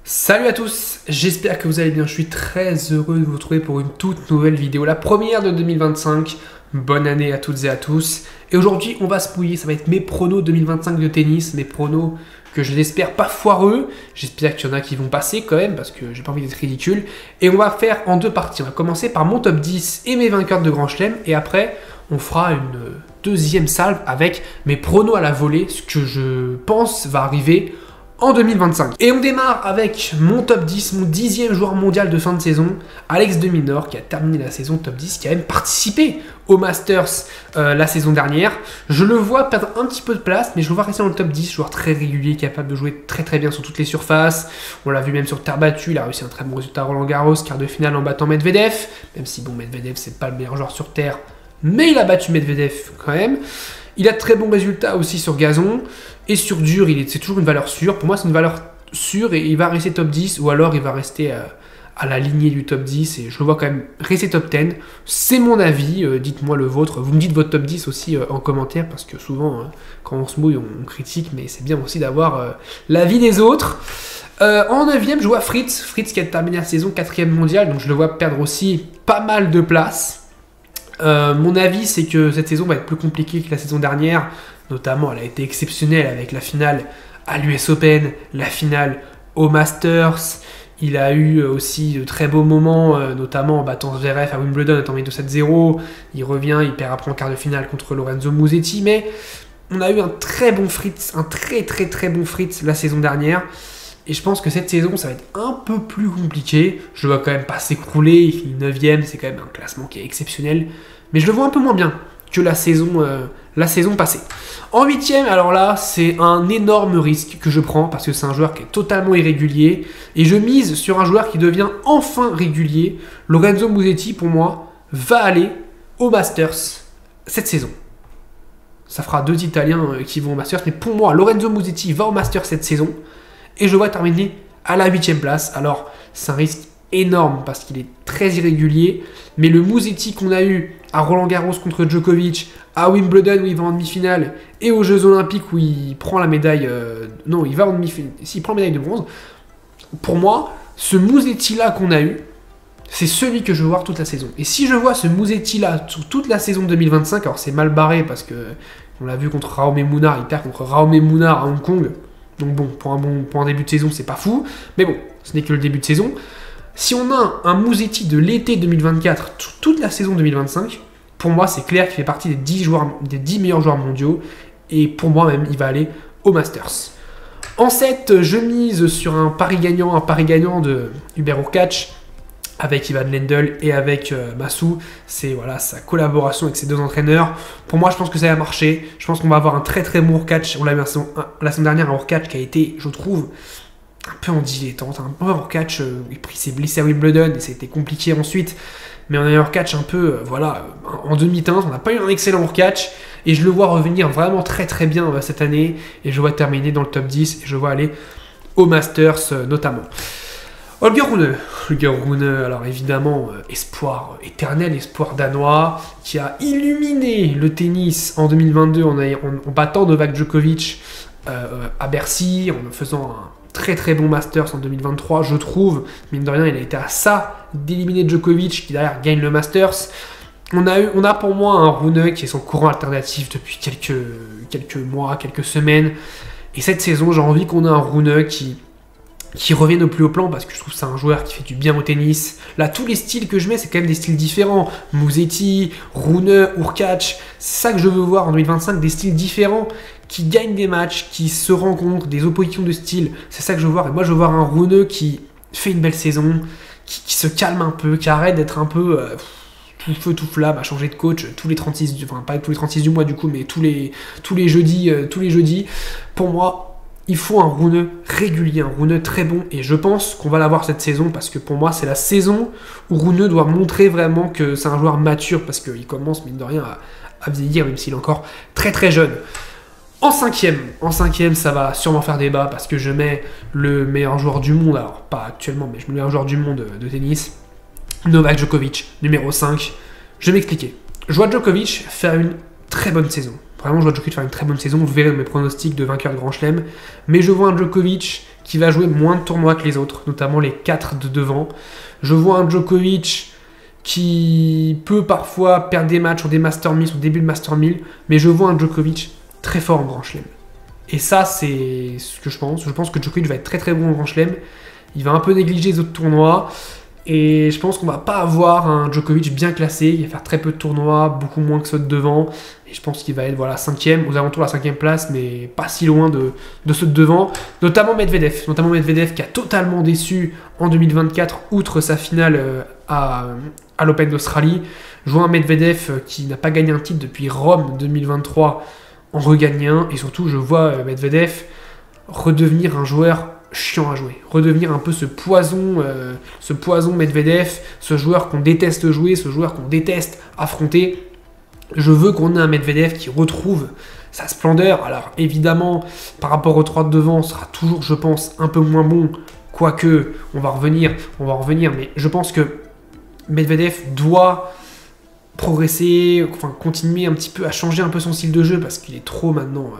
Salut à tous, j'espère que vous allez bien, je suis très heureux de vous retrouver pour une toute nouvelle vidéo, la première de 2025, bonne année à toutes et à tous. Et aujourd'hui on va se mouiller, ça va être mes pronos 2025 de tennis, mes pronos que je l'espère pas foireux, j'espère qu'il y en a qui vont passer quand même parce que j'ai pas envie d'être ridicule. Et on va faire en deux parties, on va commencer par mon top 10 et mes vainqueurs de Grand Chelem et après on fera une deuxième salve avec mes pronos à la volée, ce que je pense va arriver en 2025. Et on démarre avec mon top 10, mon 10e joueur mondial de fin de saison, Alex de Minaur, qui a terminé la saison top 10, qui a même participé au Masters la saison dernière. Je le vois perdre un petit peu de place, mais je le vois rester dans le top 10, joueur très régulier, capable de jouer très très bien sur toutes les surfaces. On l'a vu même sur terre battue, il a réussi un très bon résultat à Roland-Garros, quart de finale en battant Medvedev, même si bon, Medvedev c'est pas le meilleur joueur sur terre, mais il a battu Medvedev quand même. Il a de très bons résultats aussi sur gazon. Et sur dur, c'est toujours une valeur sûre. Pour moi, c'est une valeur sûre et il va rester top 10 ou alors il va rester à la lignée du top 10 et je le vois quand même rester top 10. C'est mon avis, dites-moi le vôtre. Vous me dites votre top 10 aussi en commentaire parce que souvent, quand on se mouille, on critique, mais c'est bien aussi d'avoir l'avis des autres. En 9e, je vois Fritz qui a terminé la saison 4e mondial, donc je le vois perdre aussi pas mal de place. Mon avis, c'est que cette saison va être plus compliquée que la saison dernière. Notamment, elle a été exceptionnelle avec la finale à l'US Open, la finale au Masters. Il a eu aussi de très beaux moments, notamment en battant Zverev à Wimbledon, étant mis 2-7-0. Il revient, il perd après en quart de finale contre Lorenzo Musetti. Mais on a eu un très bon Fritz, un très bon Fritz la saison dernière. Et je pense que cette saison, ça va être un peu plus compliqué. Je le vois quand même pas s'écrouler. Il finit 9e, c'est quand même un classement qui est exceptionnel. Mais je le vois un peu moins bien que la saison passée. En 8e, alors là, c'est un énorme risque que je prends parce que c'est un joueur qui est totalement irrégulier et je mise sur un joueur qui devient enfin régulier. Lorenzo Musetti, pour moi, va aller au Masters cette saison. Ça fera 2 Italiens qui vont au Masters, mais pour moi, Lorenzo Musetti va au Masters cette saison et je vois terminer à la 8e place. Alors, c'est un risque énorme parce qu'il est très irrégulier, mais le Musetti qu'on a eu à Roland-Garros contre Djokovic, à Wimbledon où il va en demi-finale, et aux Jeux Olympiques où il prend la médaille... non, il va en demi-finale, s'il prend la médaille de bronze, pour moi, ce Musetti-là qu'on a eu, c'est celui que je veux voir toute la saison. Et si je vois ce Musetti-là sur toute la saison 2025, alors c'est mal barré parce que on l'a vu contre Raume Munar, il perd contre Raume Munar à Hong Kong, donc bon, pour un début de saison, c'est pas fou, mais bon, ce n'est que le début de saison. Si on a un Musetti de l'été 2024, toute la saison 2025, pour moi, c'est clair qu'il fait partie des 10 meilleurs joueurs mondiaux. Et pour moi, même, il va aller au Masters. En 7, je mise sur un pari gagnant de Hubert Hurkacz avec Ivan Lendl et avec Massou. C'est voilà, sa collaboration avec ces deux entraîneurs. Pour moi, je pense que ça va marcher. Je pense qu'on va avoir un très bon Hurkacz. On l'a vu la semaine dernière, un Hurkacz qui a été, je trouve, un peu en dilettante, un peu Hurkacz, il s'est blessé à Wimbledon et ça a été compliqué ensuite, mais on a un Hurkacz un peu, voilà, en demi-teinte, on n'a pas eu un excellent Hurkacz, et je le vois revenir vraiment très bien cette année, et je le vois terminer dans le top 10, et je le vois aller au Masters notamment. Holger Rune, alors évidemment, espoir éternel, espoir danois, qui a illuminé le tennis en 2022 en battant Novak Djokovic à Bercy, en faisant un très bon Masters en 2023, je trouve. Mine de rien, il a été à ça d'éliminer Djokovic, qui derrière gagne le Masters. On a pour moi un Rune qui est son courant alternatif depuis quelques mois, quelques semaines. Et cette saison, j'ai envie qu'on ait un Rune qui revienne au plus haut plan parce que je trouve que c'est un joueur qui fait du bien au tennis. Là, tous les styles que je mets, c'est quand même des styles différents. Musetti, Rune, Hurkacz, c'est ça que je veux voir en 2025, des styles différents qui gagnent des matchs, qui se rencontrent, des oppositions de style. C'est ça que je veux voir. Et moi, je veux voir un Rune qui fait une belle saison, qui se calme un peu, qui arrête d'être un peu tout feu, tout flamme, à changer de coach tous les 36, enfin pas tous les 36 du mois du coup, mais tous les jeudis. Pour moi, il faut un Rune régulier, un Rune très bon, et je pense qu'on va l'avoir cette saison, parce que pour moi, c'est la saison où Rune doit montrer vraiment que c'est un joueur mature, parce qu'il commence, mine de rien, à vieillir, même s'il est encore très jeune. En cinquième, ça va sûrement faire débat, parce que je mets le meilleur joueur du monde, alors pas actuellement, mais je mets le meilleur joueur du monde de tennis, Novak Djokovic, numéro 5. Je vais m'expliquer. Je vois Djokovic faire une très bonne saison. Vraiment, je vois Djokovic faire une très bonne saison. Vous verrez dans mes pronostics de vainqueur de Grand Chelem. Mais je vois un Djokovic qui va jouer moins de tournois que les autres, notamment les 4 de devant. Je vois un Djokovic qui peut parfois perdre des matchs ou des Master 1000 au début de Master 1000, mais je vois un Djokovic très fort en Grand Chelem. Et ça, c'est ce que je pense. Je pense que Djokovic va être très très bon en Grand Chelem. Il va un peu négliger les autres tournois. Et je pense qu'on va pas avoir un Djokovic bien classé. Il va faire très peu de tournois, beaucoup moins que ceux de devant. Et je pense qu'il va être voilà, 5e, aux alentours de la 5e place, mais pas si loin de ceux de devant. Notamment Medvedev qui a totalement déçu en 2024, outre sa finale à l'Open d'Australie. Je vois un Medvedev qui n'a pas gagné un titre depuis Rome 2023 en regagner un. Et surtout, je vois Medvedev redevenir un joueur chiant à jouer, redevenir un peu ce poison Medvedev, ce joueur qu'on déteste jouer, ce joueur qu'on déteste affronter. Je veux qu'on ait un Medvedev qui retrouve sa splendeur. Alors évidemment, par rapport aux 3 de devant, sera toujours, je pense, un peu moins bon, quoique on va revenir, mais je pense que Medvedev doit progresser, enfin continuer un petit peu à changer un peu son style de jeu parce qu'il est trop maintenant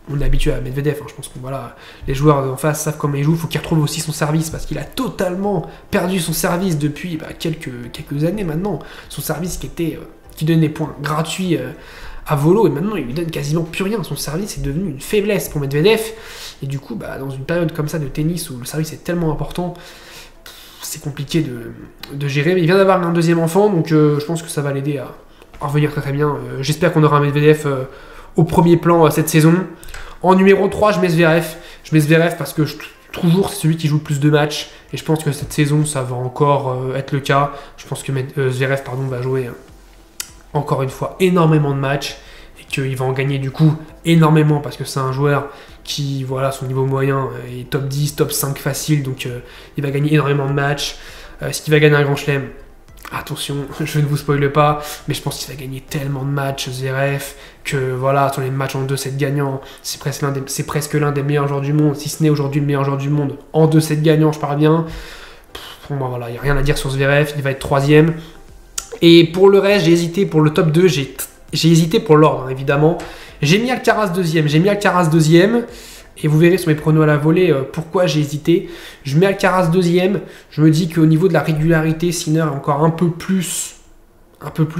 on est habitué à Medvedev, hein. Je pense que voilà, les joueurs en face savent comment il joue. Il faut qu'il retrouve aussi son service parce qu'il a totalement perdu son service depuis quelques années maintenant. Son service qui donnait des points gratuits à volo et maintenant il lui donne quasiment plus rien. Son service est devenu une faiblesse pour Medvedev et du coup dans une période comme ça de tennis où le service est tellement important, c'est compliqué de gérer. Mais il vient d'avoir un deuxième enfant, donc je pense que ça va l'aider à revenir très très bien. J'espère qu'on aura un Medvedev au premier plan cette saison. En numéro 3, je mets Zverev parce que toujours c'est celui qui joue le plus de matchs. Et je pense que cette saison, ça va encore être le cas. Je pense que Zverev va jouer encore une fois énormément de matchs. Et qu'il va en gagner du coup énormément parce que c'est un joueur qui, voilà, son niveau moyen est top 10, top 5 facile. Donc il va gagner énormément de matchs. Est-ce qu'il va gagner un Grand Chelem ? Attention, je ne vous spoile pas, mais je pense qu'il va gagner tellement de matchs, Zverev, que voilà, sur les matchs en 2-7 gagnants, c'est presque l'un des meilleurs joueurs du monde, si ce n'est aujourd'hui le meilleur joueur du monde. En 2-7 gagnants, je parle bien. Pour moi, voilà, il n'y a rien à dire sur Zverev, il va être 3e. Et pour le reste, j'ai hésité pour le top 2, j'ai hésité pour l'ordre, hein, évidemment. J'ai mis Alcaraz 2e, et vous verrez sur mes pronos à la volée pourquoi j'ai hésité. Je mets Alcaraz 2e. Je me dis qu'au niveau de la régularité, Sinner est encore un peu plus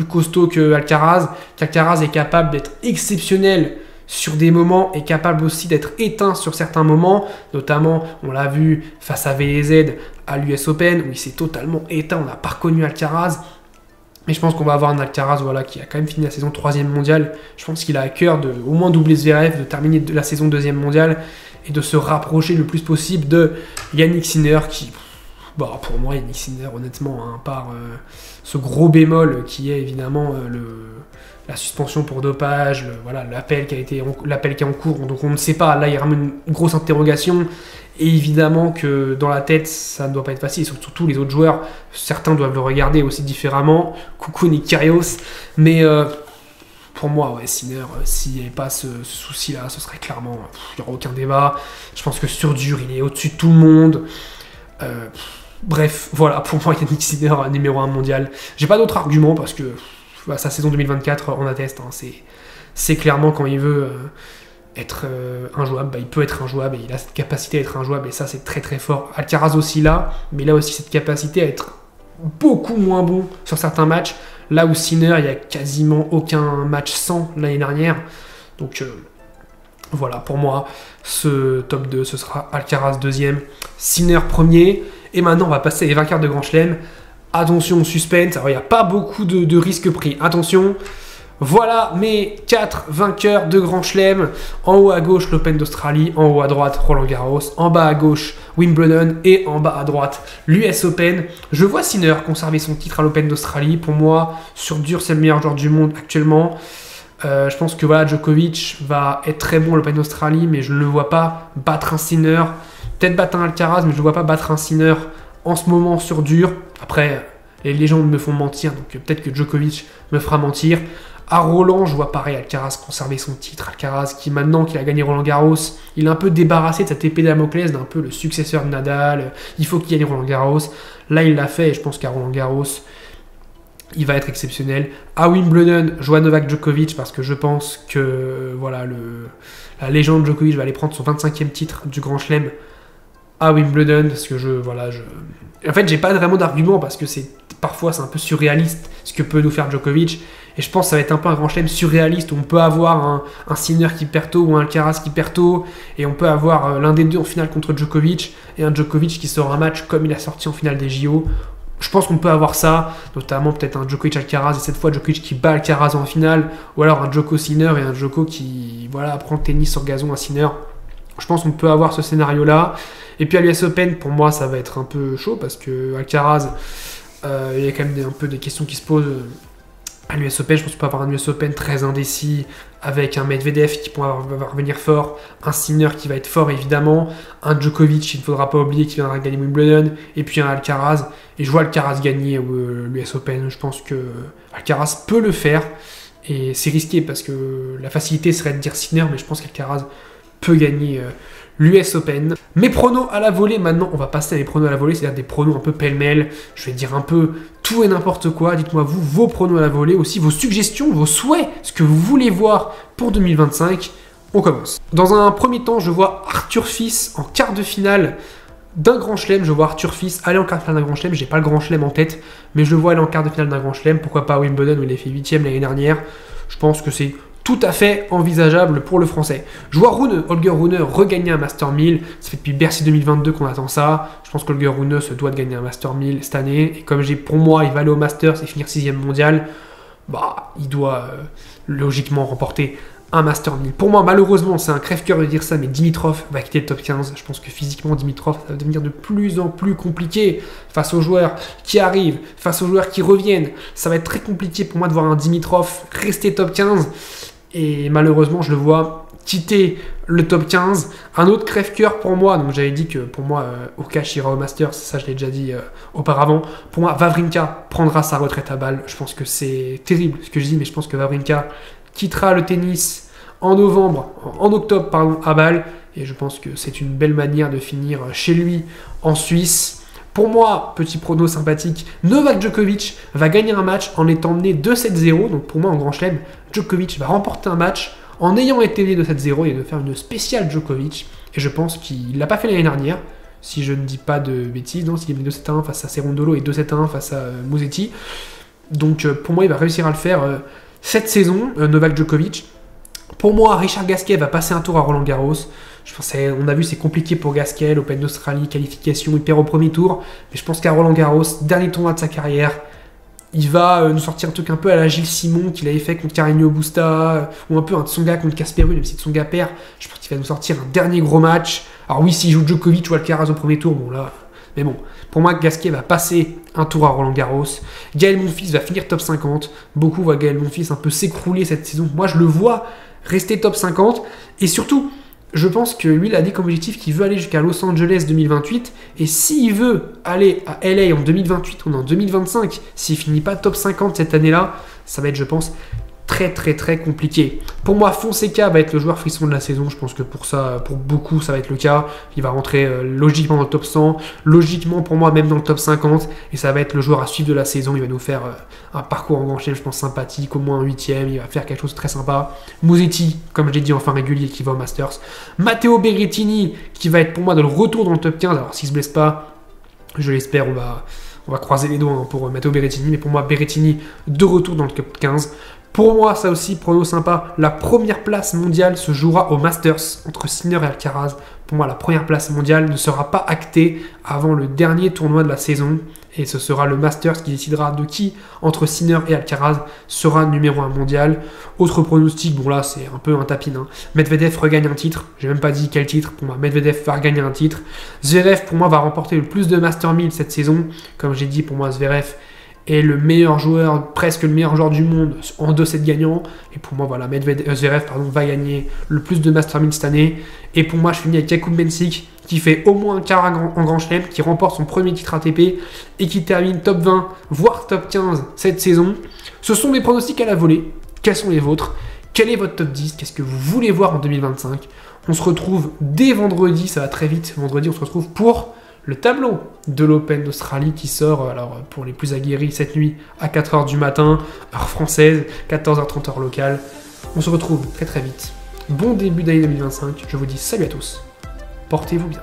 costaud qu'Alcaraz. Qu'Alcaraz est capable d'être exceptionnel sur des moments et capable aussi d'être éteint sur certains moments. Notamment, on l'a vu face à VZ à l'US Open où il s'est totalement éteint. On n'a pas reconnu Alcaraz. Mais je pense qu'on va avoir un Alcaraz qui a quand même fini la saison 3e mondiale. Je pense qu'il a à cœur de au moins doubler Zverev, de terminer la saison 2e mondiale et de se rapprocher le plus possible de Yannick Sinner qui, pour moi, Yannick Sinner, honnêtement, par ce gros bémol qui est évidemment la suspension pour dopage, l'appel qui est en cours. Donc on ne sait pas, là il y a vraiment une grosse interrogation. Et évidemment que dans la tête, ça ne doit pas être facile. Surtout les autres joueurs, certains doivent le regarder aussi différemment. Coucou Nick Kyrgios. Mais pour moi, Sinner, s'il n'y avait pas ce souci-là, ce serait clairement... Il n'y aura aucun débat. Je pense que sur dur, il est au-dessus de tout le monde. Bref, voilà, pour moi, Yannick Sinner, numéro 1 mondial. J'ai pas d'autres arguments parce que sa saison 2024, on atteste. Hein, c'est clairement quand il veut... être injouable, il peut être injouable et il a cette capacité à être injouable et ça c'est très très fort. Alcaraz aussi là, mais là aussi cette capacité à être beaucoup moins bon sur certains matchs, là où Sinner il n'y a quasiment aucun match sans l'année dernière. Donc voilà, pour moi ce top 2 ce sera Alcaraz 2e, Sinner 1er et maintenant on va passer les vainqueurs de Grand Chelem. Attention, suspense, alors il n'y a pas beaucoup de risques pris, attention. Voilà mes 4 vainqueurs de Grand Chelem. En haut à gauche, l'Open d'Australie. En haut à droite, Roland Garros. En bas à gauche, Wimbledon. Et en bas à droite, l'US Open. Je vois Sinner conserver son titre à l'Open d'Australie. Pour moi, sur dur, c'est le meilleur joueur du monde actuellement. Je pense que Djokovic va être très bon à l'Open d'Australie, mais je ne le vois pas battre un Sinner. Peut-être battre un Alcaraz, mais je ne le vois pas battre un Sinner en ce moment sur dur. Après, les légendes me font mentir, donc peut-être que Djokovic me fera mentir. À Roland, je vois pareil Alcaraz conserver son titre. Alcaraz qui, maintenant qu'il a gagné Roland Garros, il est un peu débarrassé de cette épée Damoclès d'un peu le successeur de Nadal. Il faut qu'il gagne Roland Garros. Là, il l'a fait et je pense qu'à Roland Garros, il va être exceptionnel. À Wimbledon, je vois Novak Djokovic parce que je pense que la légende Djokovic va aller prendre son 25e titre du Grand Chelem à Wimbledon, parce que en fait, j'ai pas vraiment d'argument, parce que parfois c'est un peu surréaliste ce que peut nous faire Djokovic, et je pense que ça va être un peu un grand chelem surréaliste où on peut avoir un Sinner qui perd tôt ou un Alcaraz qui perd tôt, et on peut avoir l'un des deux en finale contre Djokovic, et un Djokovic qui sort un match comme il a sorti en finale des JO. Je pense qu'on peut avoir ça, notamment peut-être un Djokovic-Alcaraz, et cette fois Djokovic qui bat Alcaraz en finale, ou alors un Djoko-Sinner et un Djoko qui apprend le tennis sur gazon à Sinner. Je pense qu'on peut avoir ce scénario-là. Et puis à l'US Open, pour moi, ça va être un peu chaud, parce que Alcaraz, il y a quand même un peu des questions qui se posent à l'US Open. Je pense qu'on peut avoir un US Open très indécis, avec un Medvedev qui pourra revenir fort, un Sinner qui va être fort évidemment, un Djokovic, il ne faudra pas oublier, qui viendra gagner Wimbledon, et puis un Alcaraz. Et je vois Alcaraz gagner l'US Open. Je pense que Alcaraz peut le faire, et c'est risqué parce que la facilité serait de dire Sinner, mais je pense qu'Alcaraz peut gagner l'US Open. Mes pronos à la volée, maintenant on va passer à mes pronos à la volée, c'est-à-dire des pronos un peu pêle-mêle. Je vais dire un peu tout et n'importe quoi. Dites-moi vous, vos pronos à la volée, aussi vos suggestions, vos souhaits, ce que vous voulez voir pour 2025. On commence. Dans un premier temps, je vois Arthur Fils en quart de finale d'un grand chelem. Je vois Arthur Fils aller en quart de finale d'un grand chelem. J'ai pas le grand chelem en tête, mais je le vois aller en quart de finale d'un grand chelem. Pourquoi pas à Wimbledon où il a fait 8ème l'année dernière. Je pense que c'est tout à fait envisageable pour le français. Je vois Holger Rune regagner un Master 1000. Ça fait depuis Bercy 2022 qu'on attend ça. Je pense qu'Holger Rune se doit de gagner un Master 1000 cette année. Et comme pour moi, il va aller au Masters et finir 6ème mondial, il doit logiquement remporter un Master 1000. Pour moi, malheureusement, c'est un crève-cœur de dire ça, mais Dimitrov va quitter le top 15. Je pense que physiquement, Dimitrov, ça va devenir de plus en plus compliqué face aux joueurs qui arrivent, face aux joueurs qui reviennent. Ça va être très compliqué pour moi de voir un Dimitrov rester top 15. Et malheureusement, je le vois quitter le top 15. Un autre crève-cœur pour moi, donc j'avais dit que pour moi, Hurkacz ira au Masters, ça je l'ai déjà dit auparavant. Pour moi, Wawrinka prendra sa retraite à Bâle. Je pense que c'est terrible ce que je dis, mais je pense que Wawrinka quittera le tennis en octobre à Bâle. Et je pense que c'est une belle manière de finir chez lui en Suisse. Pour moi, petit prono sympathique, Novak Djokovic va gagner un match en étant mené 2-7-0. Donc pour moi, en grand chelem, Djokovic va remporter un match en ayant été mené 2-7-0 et de faire une spéciale Djokovic. Et je pense qu'il ne l'a pas fait l'année dernière, si je ne dis pas de bêtises. Non, s'il est mené 2-7-1 face à Cerundolo et 2-7-1 face à Musetti. Donc pour moi, il va réussir à le faire cette saison, Novak Djokovic. Pour moi, Richard Gasquet va passer un tour à Roland-Garros. On a vu, c'est compliqué pour Gasquet, l'Open d'Australie, qualification, il perd au premier tour. Mais je pense qu'à Roland-Garros, dernier tournoi de sa carrière, il va nous sortir un truc un peu à la Gilles Simon qu'il avait fait contre Carreño Busta, ou un peu un Tsonga contre Casper Ruud, même si Tsonga perd. Je pense qu'il va nous sortir un dernier gros match. Alors oui, s'il joue Djokovic ou Alcaraz au premier tour, bon là... Mais bon, pour moi, Gasquet va passer un tour à Roland-Garros. Gaël Monfils va finir top 50. Beaucoup voient Gaël Monfils un peu s'écrouler cette saison. Moi, je le vois rester top 50. Et surtout... Je pense que lui, il a dit comme objectif qu'il veut aller jusqu'à Los Angeles 2028. Et s'il veut aller à LA en 2028 ou en 2025, s'il finit pas top 50 cette année-là, ça va être, je pense, très compliqué. Pour moi, Fonseca va être le joueur frisson de la saison. Je pense que pour beaucoup, ça va être le cas. Il va rentrer logiquement dans le top 100. Logiquement, pour moi, même dans le top 50. Et ça va être le joueur à suivre de la saison. Il va nous faire un parcours en grand chelem, je pense, sympathique. Au moins un 8ème. Il va faire quelque chose de très sympa. Musetti, comme je l'ai dit, en fin régulier, qui va au Masters. Matteo Berrettini, qui va être pour moi dans le retour dans le top 15. Alors, s'il se blesse pas, je l'espère, on va croiser les doigts pour Matteo Berrettini. Mais pour moi, Berrettini, de retour dans le top 15. Pour moi, ça aussi, prono sympa, la première place mondiale se jouera au Masters entre Sinner et Alcaraz. Pour moi, la première place mondiale ne sera pas actée avant le dernier tournoi de la saison. Et ce sera le Masters qui décidera de qui, entre Sinner et Alcaraz, sera numéro 1 mondial. Autre pronostic, bon là, c'est un peu un tapin. Medvedev regagne un titre. J'ai même pas dit quel titre. Pour moi, Medvedev va regagner un titre. Zverev, pour moi, va remporter le plus de Master 1000 cette saison. Comme j'ai dit, pour moi, Zverev est le meilleur joueur, presque le meilleur joueur du monde en 2-7 gagnants. Et pour moi, voilà, Zverev va gagner le plus de Master 1000 cette année. Et pour moi, je finis avec Jakub Mensik, qui fait au moins un quart en Grand Chelem, qui remporte son premier titre ATP et qui termine top 20, voire top 15 cette saison. Ce sont mes pronostics à la volée. Quels sont les vôtres? Quel est votre top 10? Qu'est-ce que vous voulez voir en 2025? On se retrouve dès vendredi, ça va très vite. Vendredi, on se retrouve pour le tableau de l'Open d'Australie qui sort, alors pour les plus aguerris, cette nuit à 4h du matin, heure française, 14h30 heure locale. On se retrouve très vite. Bon début d'année 2025, je vous dis salut à tous, portez-vous bien.